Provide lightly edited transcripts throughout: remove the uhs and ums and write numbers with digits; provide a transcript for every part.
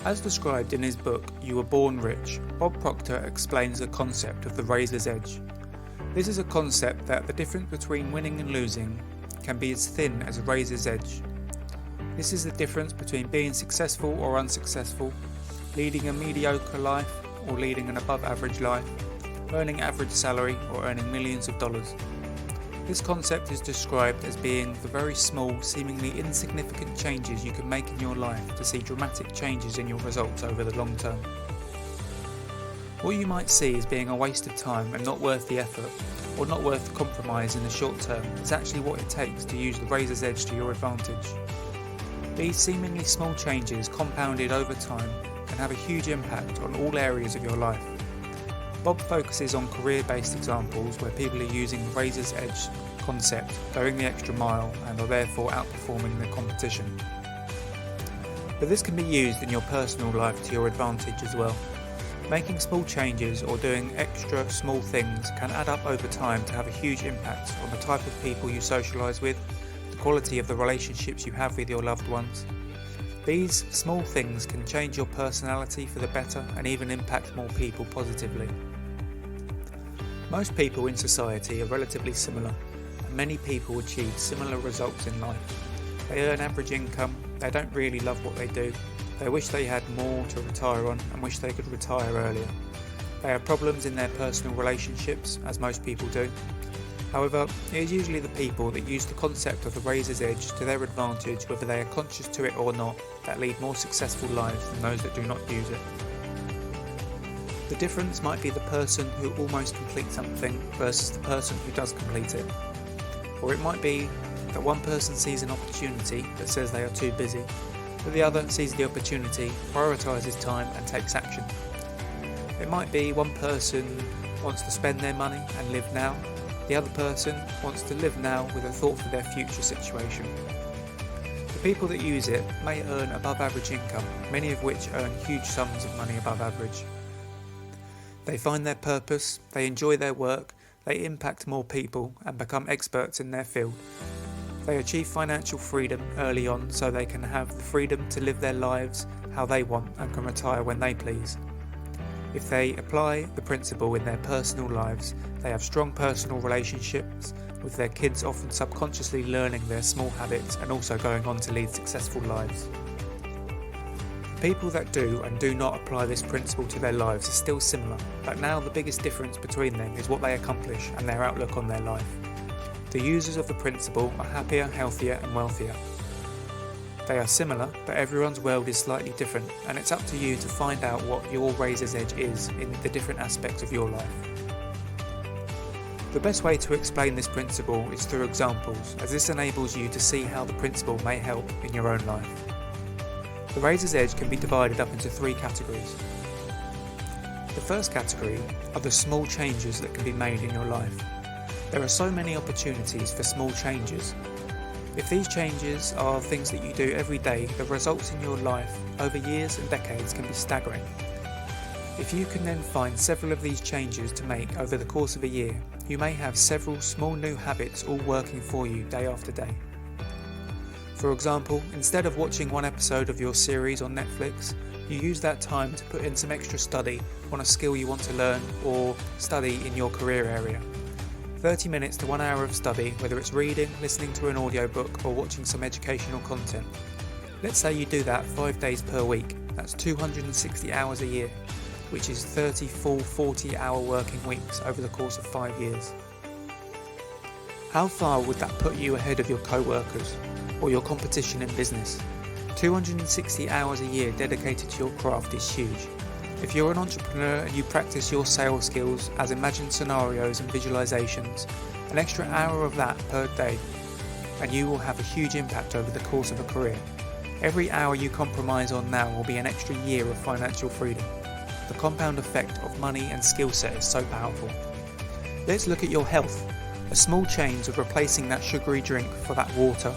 As described in his book You Were Born Rich, Bob Proctor explains the concept of the razor's edge. This is a concept that the difference between winning and losing can be as thin as a razor's edge. This is the difference between being successful or unsuccessful, leading a mediocre life or leading an above average life, earning average salary or earning millions of dollars. This concept is described as being the very small, seemingly insignificant changes you can make in your life to see dramatic changes in your results over the long term. What you might see as being a waste of time and not worth the effort, or not worth the compromise in the short term, is actually what it takes to use the razor's edge to your advantage. These seemingly small changes compounded over time can have a huge impact on all areas of your life. Bob focuses on career-based examples where people are using the razor's edge concept, going the extra mile, and are therefore outperforming the competition. But this can be used in your personal life to your advantage as well. Making small changes or doing extra small things can add up over time to have a huge impact on the type of people you socialise with, the quality of the relationships you have with your loved ones. These small things can change your personality for the better and even impact more people positively. Most people in society are relatively similar, and many people achieve similar results in life. They earn average income, they don't really love what they do, they wish they had more to retire on and wish they could retire earlier. They have problems in their personal relationships, as most people do. However, it is usually the people that use the concept of the razor's edge to their advantage, whether they are conscious to it or not, that lead more successful lives than those that do not use it. The difference might be the person who almost completes something versus the person who does complete it. Or it might be that one person sees an opportunity but says they are too busy, but the other sees the opportunity, prioritises time and takes action. It might be one person wants to spend their money and live now, the other person wants to live now with a thought for their future situation. The people that use it may earn above average income, many of which earn huge sums of money above average. They find their purpose, they enjoy their work, they impact more people and become experts in their field. They achieve financial freedom early on so they can have the freedom to live their lives how they want and can retire when they please. If they apply the principle in their personal lives, they have strong personal relationships with their kids, often subconsciously learning their small habits and also going on to lead successful lives. People that do and do not apply this principle to their lives are still similar, but now the biggest difference between them is what they accomplish and their outlook on their life. The users of the principle are happier, healthier and wealthier. They are similar, but everyone's world is slightly different, and it's up to you to find out what your razor's edge is in the different aspects of your life. The best way to explain this principle is through examples, as this enables you to see how the principle may help in your own life. The razor's edge can be divided up into three categories. The first category are the small changes that can be made in your life. There are so many opportunities for small changes. If these changes are things that you do every day, the results in your life over years and decades can be staggering. If you can then find several of these changes to make over the course of a year, you may have several small new habits all working for you day after day. For example, instead of watching one episode of your series on Netflix, you use that time to put in some extra study on a skill you want to learn or study in your career area. 30 minutes to 1 hour of study, whether it's reading, listening to an audiobook or watching some educational content. Let's say you do that 5 days per week, that's 260 hours a year, which is 30 full 40-hour working weeks over the course of 5 years. How far would that put you ahead of your co-workers or your competition in business? 260 hours a year dedicated to your craft is huge. If you're an entrepreneur and you practice your sales skills as imagined scenarios and visualizations, an extra hour of that per day, and you will have a huge impact over the course of a career. Every hour you compromise on now will be an extra year of financial freedom. The compound effect of money and skill set is so powerful. Let's look at your health. A small change of replacing that sugary drink for that water,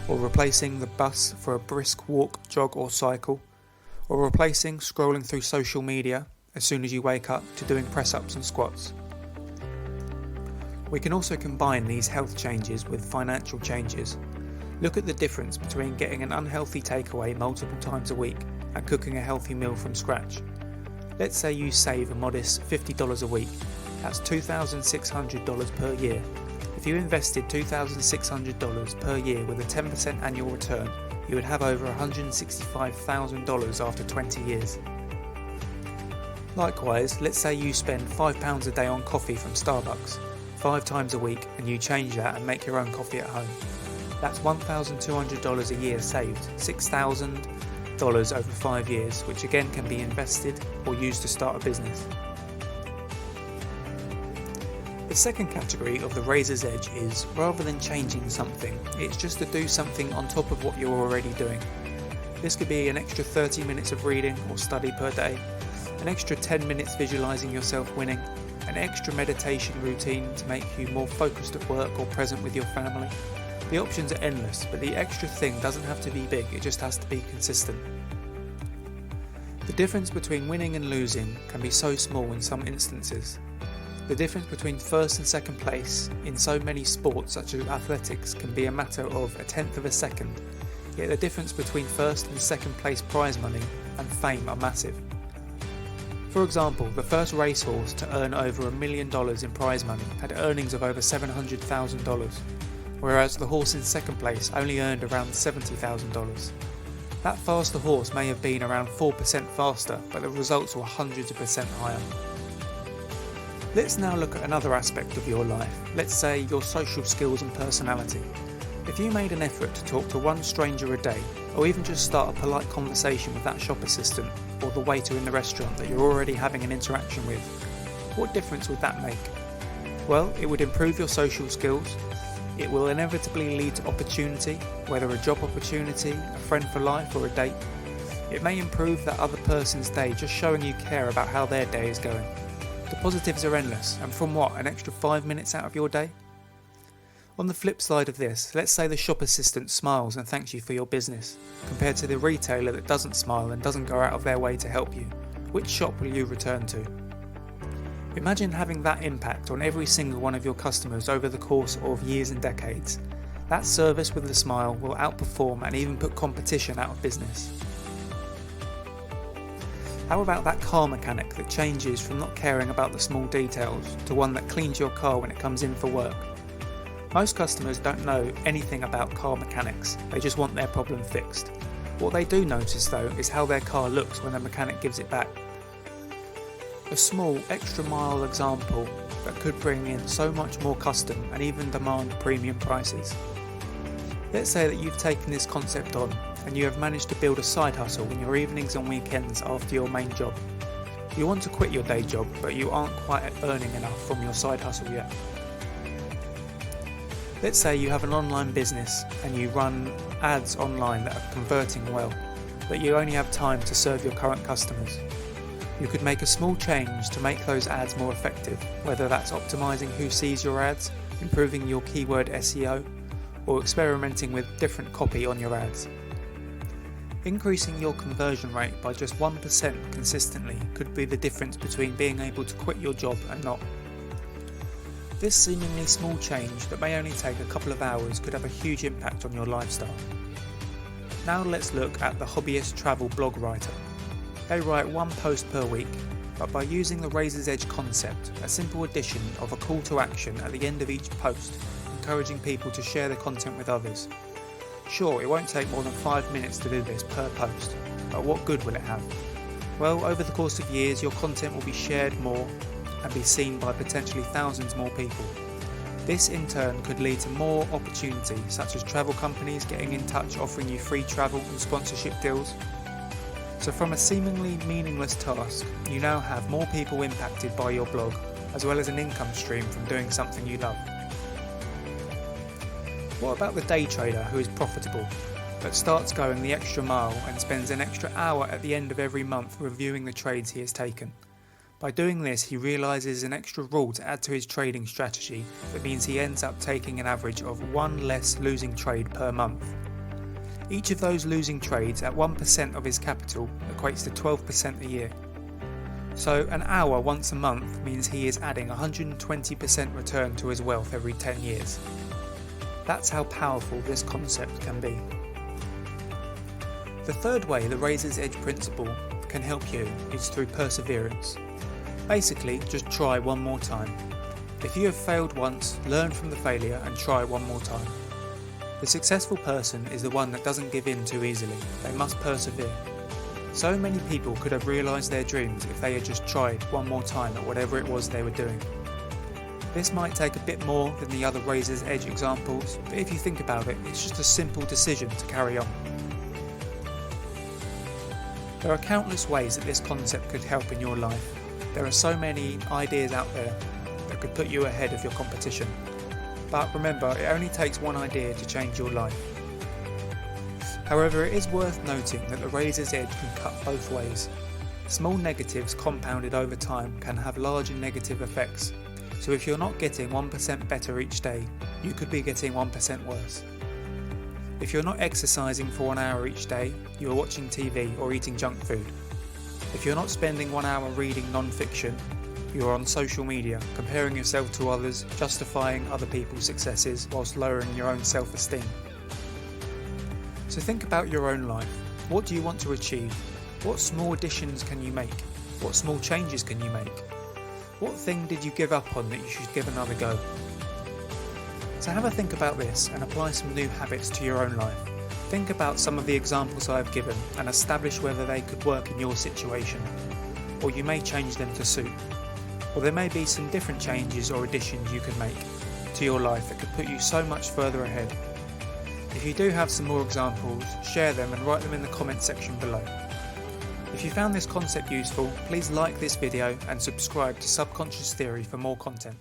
or replacing the bus for a brisk walk, jog or cycle, or replacing scrolling through social media as soon as you wake up to doing press-ups and squats. We can also combine these health changes with financial changes. Look at the difference between getting an unhealthy takeaway multiple times a week and cooking a healthy meal from scratch. Let's say you save a modest $50 a week. That's $2,600 per year. If you invested $2,600 per year with a 10% annual return, you would have over $165,000 after 20 years. Likewise, let's say you spend £5 a day on coffee from Starbucks, 5 times a week, and you change that and make your own coffee at home. That's $1,200 a year saved, $6,000 over 5 years, which again can be invested or used to start a business. The second category of the razor's edge is, rather than changing something, it's just to do something on top of what you're already doing. This could be an extra 30 minutes of reading or study per day, an extra 10 minutes visualising yourself winning, an extra meditation routine to make you more focused at work or present with your family. The options are endless, but the extra thing doesn't have to be big, it just has to be consistent. The difference between winning and losing can be so small in some instances. The difference between first and second place in so many sports such as athletics can be a matter of a tenth of a second, yet the difference between first and second place prize money and fame are massive. For example, the first racehorse to earn over $1 million in prize money had earnings of over $700,000, whereas the horse in second place only earned around $70,000. That faster horse may have been around 4% faster, but the results were hundreds of percent higher. Let's now look at another aspect of your life, let's say your social skills and personality. If you made an effort to talk to one stranger a day, or even just start a polite conversation with that shop assistant or the waiter in the restaurant that you're already having an interaction with, what difference would that make? Well, it would improve your social skills, it will inevitably lead to opportunity, whether a job opportunity, a friend for life or a date. It may improve that other person's day just showing you care about how their day is going. The positives are endless, and from what, an extra 5 minutes out of your day? On the flip side of this, let's say the shop assistant smiles and thanks you for your business, compared to the retailer that doesn't smile and doesn't go out of their way to help you. Which shop will you return to? Imagine having that impact on every single one of your customers over the course of years and decades. That service with a smile will outperform and even put competition out of business. How about that car mechanic that changes from not caring about the small details to one that cleans your car when it comes in for work? Most customers don't know anything about car mechanics, they just want their problem fixed. What they do notice though is how their car looks when the mechanic gives it back. A small extra mile example that could bring in so much more custom and even demand premium prices. Let's say that you've taken this concept on and you have managed to build a side hustle in your evenings and weekends after your main job. You want to quit your day job, but you aren't quite earning enough from your side hustle yet. Let's say you have an online business and you run ads online that are converting well, but you only have time to serve your current customers. You could make a small change to make those ads more effective, whether that's optimizing who sees your ads, improving your keyword SEO, or experimenting with different copy on your ads. Increasing your conversion rate by just 1% consistently could be the difference between being able to quit your job and not. This seemingly small change that may only take a couple of hours could have a huge impact on your lifestyle. Now let's look at the hobbyist travel blog writer. They write one post per week, but by using the razor's edge concept, a simple addition of a call to action at the end of each post, encouraging people to share the content with others. Sure, it won't take more than 5 minutes to do this per post, but what good will it have? Well, over the course of years, your content will be shared more and be seen by potentially thousands more people. This in turn could lead to more opportunity, such as travel companies getting in touch offering you free travel and sponsorship deals. So from a seemingly meaningless task, you now have more people impacted by your blog, as well as an income stream from doing something you love. What about the day trader who is profitable, but starts going the extra mile and spends an extra hour at the end of every month reviewing the trades he has taken? By doing this, he realises an extra rule to add to his trading strategy that means he ends up taking an average of one less losing trade per month. Each of those losing trades at 1% of his capital equates to 12% a year. So an hour once a month means he is adding 120% return to his wealth every 10 years. That's how powerful this concept can be. The third way the razor's edge principle can help you is through perseverance. Basically, just try one more time. If you have failed once, learn from the failure and try one more time. The successful person is the one that doesn't give in too easily. They must persevere. So many people could have realised their dreams if they had just tried one more time at whatever it was they were doing. This might take a bit more than the other razor's edge examples, but if you think about it, it's just a simple decision to carry on. There are countless ways that this concept could help in your life. There are so many ideas out there that could put you ahead of your competition. But remember, it only takes one idea to change your life. However, it is worth noting that the razor's edge can cut both ways. Small negatives compounded over time can have larger negative effects. So if you're not getting 1% better each day, you could be getting 1% worse. If you're not exercising for 1 hour each day, you are watching TV or eating junk food. If you're not spending 1 hour reading non-fiction, you are on social media, comparing yourself to others, justifying other people's successes whilst lowering your own self-esteem. So think about your own life. What do you want to achieve? What small additions can you make? What small changes can you make? What thing did you give up on that you should give another go? So have a think about this and apply some new habits to your own life. Think about some of the examples I have given and establish whether they could work in your situation. Or you may change them to suit. Or there may be some different changes or additions you can make to your life that could put you so much further ahead. If you do have some more examples, share them and write them in the comment section below. If you found this concept useful, please like this video and subscribe to Subconscious Theory for more content.